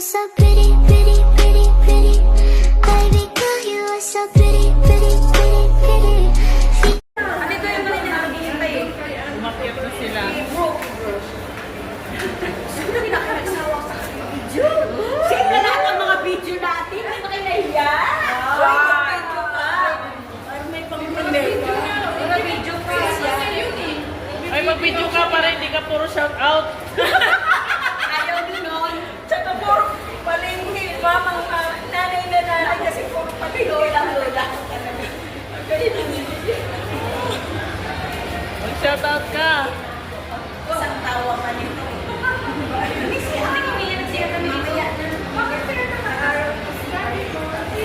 are so pretty, pretty, pretty, pretty. Baby girl, you are so pretty, pretty, pretty, pretty. Andito yung mga nakakihintay eh. Umakyat na sila. Sino na pinakakagsawa sa video? Sino lahat ang mga video natin? Hindi ba kayo nahiya? Video ka. Parang may pang-video na. Mga video ka. Ay, mag-video ka para hindi ka puro shout out. Ayaw din nun. Tsaka puro palinghi pa mga nanay na nanay kasi puro pati lola. Mag-shout out ka. Isang tawa pa nito. Kasi ang tingin niya siya kami mamaya na. Bakit sila nakaharap? Si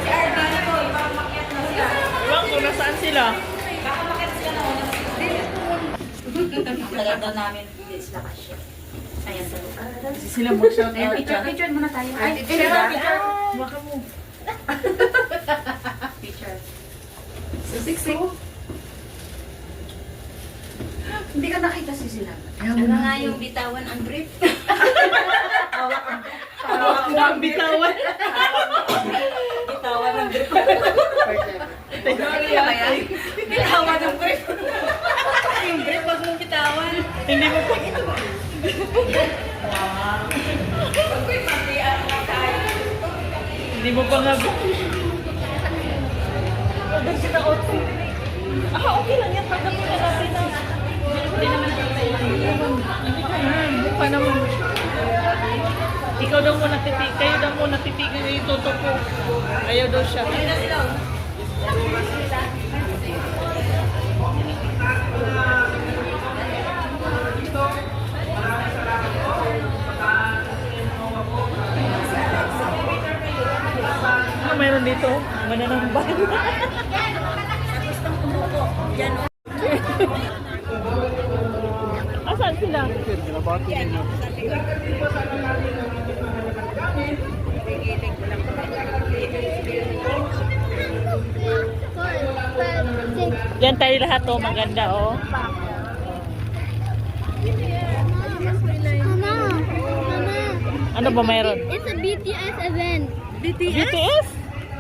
Arvin ko, ipapamakyat na sila. Iwan ko, nasaan sila? Baka makyat sila na unang Lagay namin, hindi sila kasya. Ayan, sa lupa. Sila mag-shout Ayan, out. picture muna tayo. Ay, Picture. Baka mo. Picture. Siksik. Hindi ka nakita si sila. Ano nga yung bitawan ang brief? Hawak mo ang bitawan. Bitawan ang brief. Bitawan ang brief. Yung brief, wag mong bitawan. Hindi mo pa. Hindi mo pa nga. Okay lang yan. Pagdating na natin na. Hindi naman Mukha naman. Ikaw daw muna titig. Kayo daw muna titigan yung tutok ko. Ayaw daw siya. Ano mayroon dito? Mananambal. gustong umupo. Diyan o. Asan sila? Yan tayo lahat oh, maganda oh. Mama, Ano ba mayroon? it's a BTS event. BTS?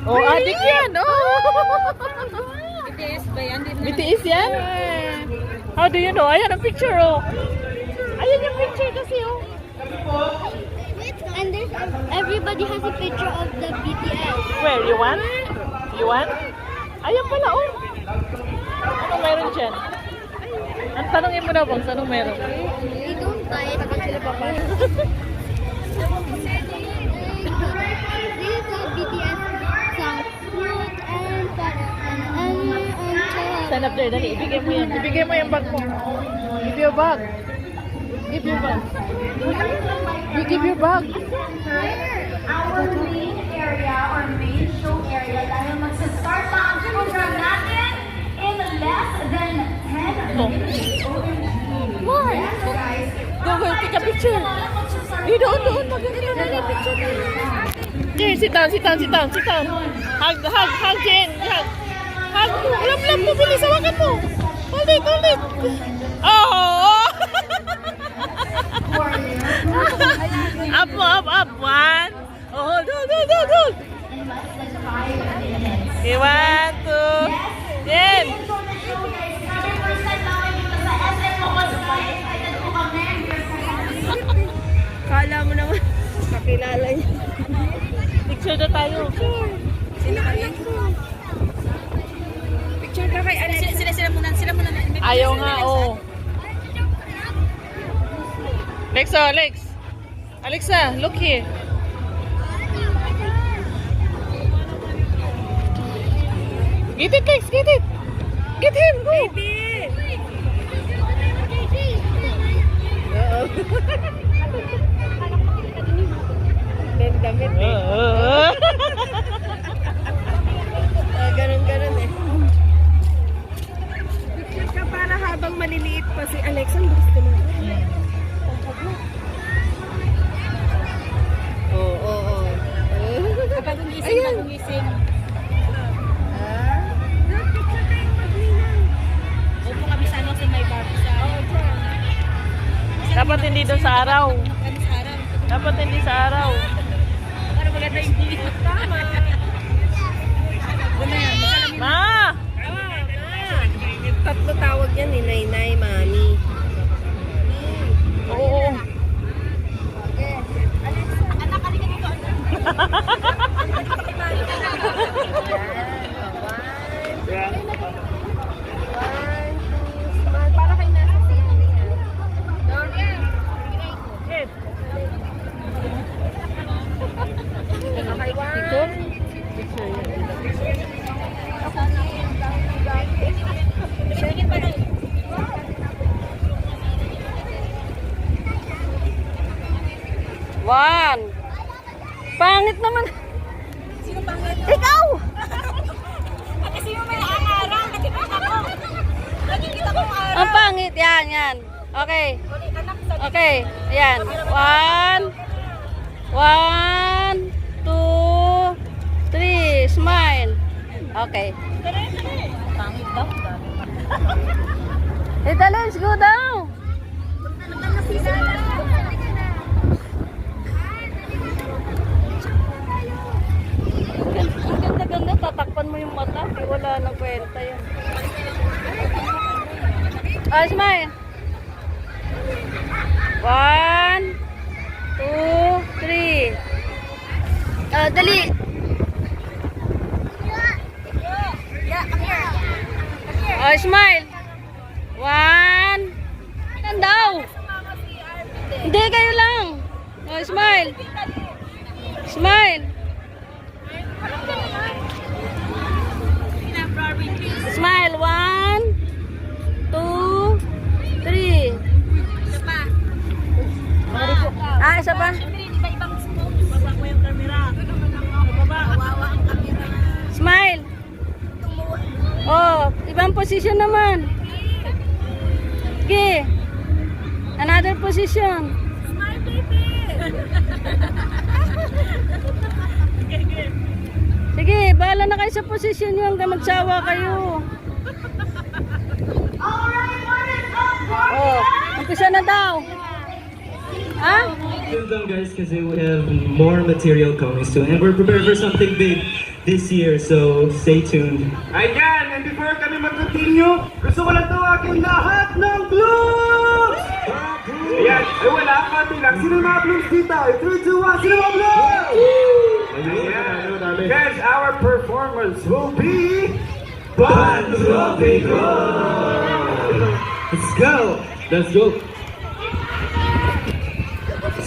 Oh, adik yan oh. BTS ba yan? BTS yan? How do you know? Ayan ang picture oh. Ayan yung picture kasi oh. And there's everybody has a picture of the BTS. Where? You want? You want? Ayan pala oh. Anong meron dyan? Ang tanongin mo na bang anong meron? They don't die. Takot sila papasok. This is a BTS song. Fruit and Stand up there, dali. Ibigay mo yan. Ibigay mo yung bag mo. Give your bag. Give your bag. You give your bag. Our main area or main show area dahil magsa-start na ang program natin in less than 10 minutes. Why? Go, go, take a picture. Doon. Maganda na yung picture. Here, sit down. Hug, Jen. Hug. Lap mo, bilis. Hawakan mo. Hold it. Oh! Up. One. Oh, hold. Okay, 1, 2. Jen. Kala mo naman, kakilala niya. Picture na tayo. Sino kayo? Picture ka kay Alex. Sila muna. Ayaw nga, oh. Alexa, look here. Get it, Lex, get it. Get him, go. Baby! Damit eh. Ganun eh. Picture ka para habang maliliit pa si Alex. Ang gusto mo. Oo. Kapag gumising. Picture kayo mag-ninang. Upo kami sa ano, sa Dapat hindi doon sa araw. Dapat hindi sa araw. Para maganda yung view. Tama. Ma! Tatlo tawag yan ni Nainay, Mami. Oo. Anak, halika dito. Para kay nasa safety. Okay, one. One. Pangit naman. Sino pangit? Ikaw! Kasi yung may aangaran. Nakikita ko. Nakikita ko ang araw. Ang pangit. Yan, yan. Okay. Anak, sabi. Okay. Ayan. One. One. Two. Three. Smile. Okay. Pangit daw. Tita, let's go daw. Ang ganda-ganda. Tatakpan mo yung mata. Wala nang kwenta yan. Oh, smile. One, two, three. Dali. Oh, smile. One. Yan daw. Hindi, kayo lang. Oh, smile. Smile. Smile. One, two, three. Isa pa. Iba-ibang smoke. Baba ko yung camera. Baba. Kawawa ang camera. Smile. Oh, ibang position naman. Okay. Another position. Smile, baby. Sige, bahala na kayo sa position nyo hanggang magsawa kayo. Oh, umpisa na daw. Ha? Well done, guys, because we have more material coming soon, and we're prepared for something big this year, so stay tuned. Ayan, and before kami mag-continue, gusto ko lang tawagin lahat ng blooms! Ayan, ay wala pa bilang. Sino yung mga blooms dito? 3, 2, 1, sino mga blooms? Ayan, guys, our performance will be Pantropico! Let's go! Let's go!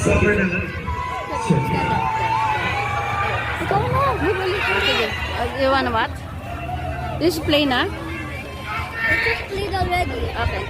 Summer na lang. Ikaw na. Sige. You wanna what? This play na? It's just played already. Okay.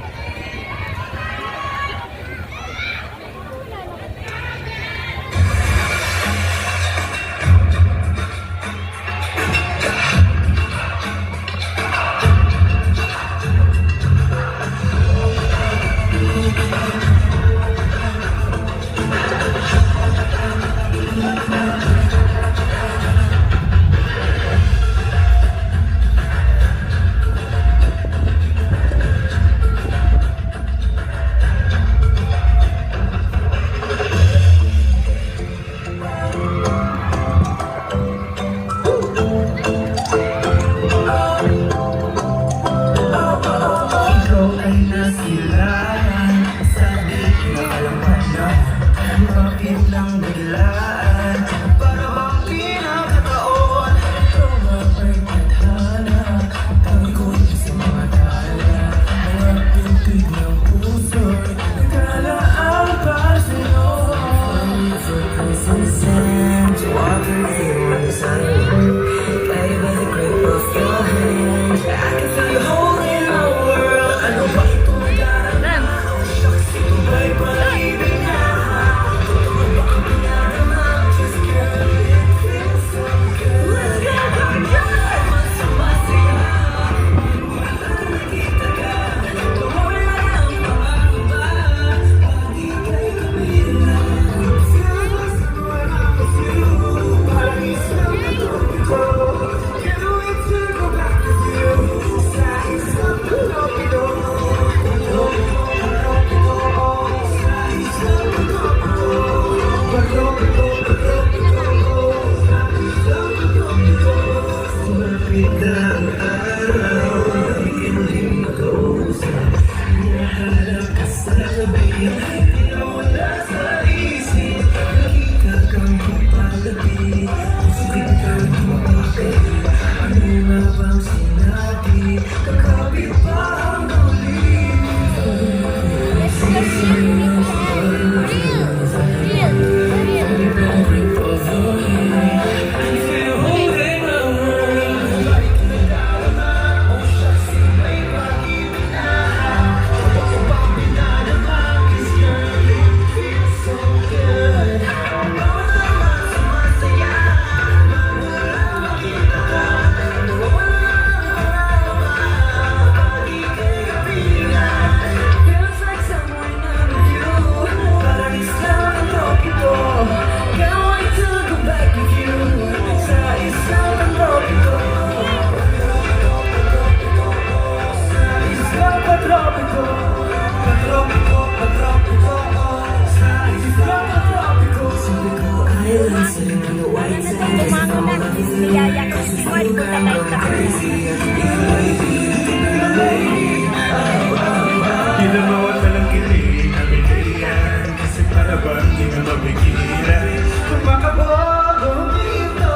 Kinamawat na lang kilig na bigyan kasi para bang di na mabigilan. Kumakabago dito,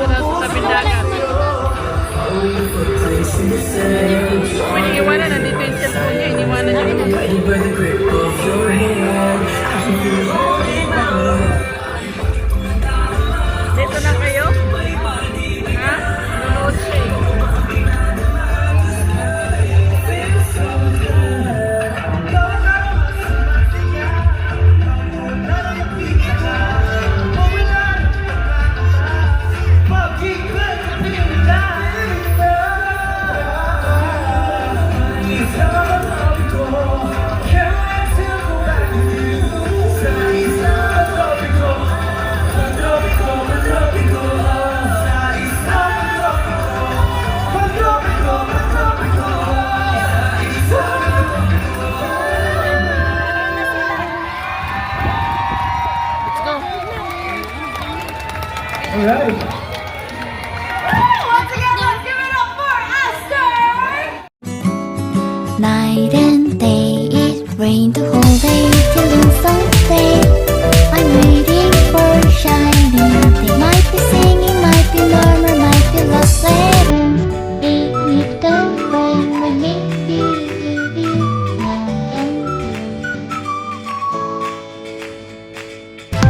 Nasa tabi dagat. May iniwanan, nandito yung cellphone niya, iniwanan niya. Dito na kayo? Ha? Nanonood siya eh. Alright. Once again, let's give it up for Esther! Night and day, it rained the whole day till the sunset. I'm waiting for a shining day. Might be saying